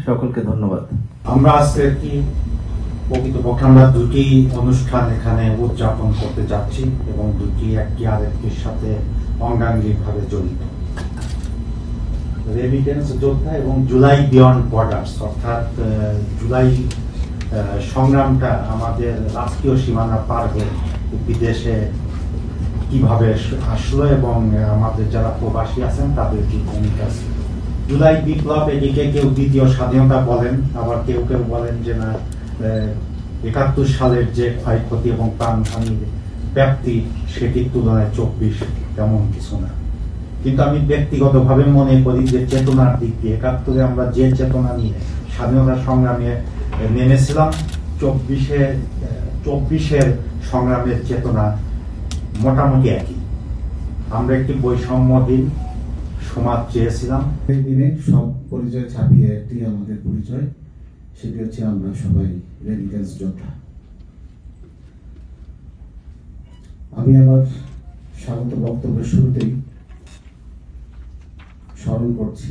সকলকে ধন্যবাদ। আমরা আজকে কি প্রকৃতপক্ষে আমরা দুটি অনুষ্ঠান এখানে উদযাপন করতে যাচ্ছি এবং দুটি একটি আরেকটির সাথে অঙ্গাঙ্গিকভাবে জড়িত। রেমিটেন্স যোদ্ধা এবং জুলাই বিয়ন্ড বর্ডার্স, অর্থাৎ জুলাই সংগ্রামটা আমাদের রাষ্ট্রীয় সীমানা পার হয়ে বিদেশে কিভাবে আসলো এবং আমাদের যারা প্রবাসী আছেন তাদের কি ভূমিকা আছে। জুলাই বিপ্লব, এদিকে কেউ দ্বিতীয় স্বাধীনতা বলেন, আবার কেউ কেউ বলেন যে না ৭১ সালের যে ক্ষয়ক্ষতি এবং প্রাণহানির ব্যাপ্তি সেটির তুলনায় ২৪ তেমন কিছু না। কিন্তু আমি ব্যক্তিগতভাবে মনে করি যে চেতনার দিক দিয়ে ৭১-এ আমরা যে চেতনা নিয়ে স্বাধীনতা সংগ্রামে নেমেছিলাম, ২৪-এর সংগ্রামের চেতনা মোটামুটি একই। আমরা একটি বৈষম্যহীন সমাজ চেয়েছিলাম। এই দিনে সব পরিচয় ছাপিয়ে একটি আমাদের পরিচয়, সেটি হচ্ছে আমরা সবাই রেমিটেন্স যোদ্ধা। আমি আমার স্বাগত বক্তব্যের শুরুতেই স্মরণ করছি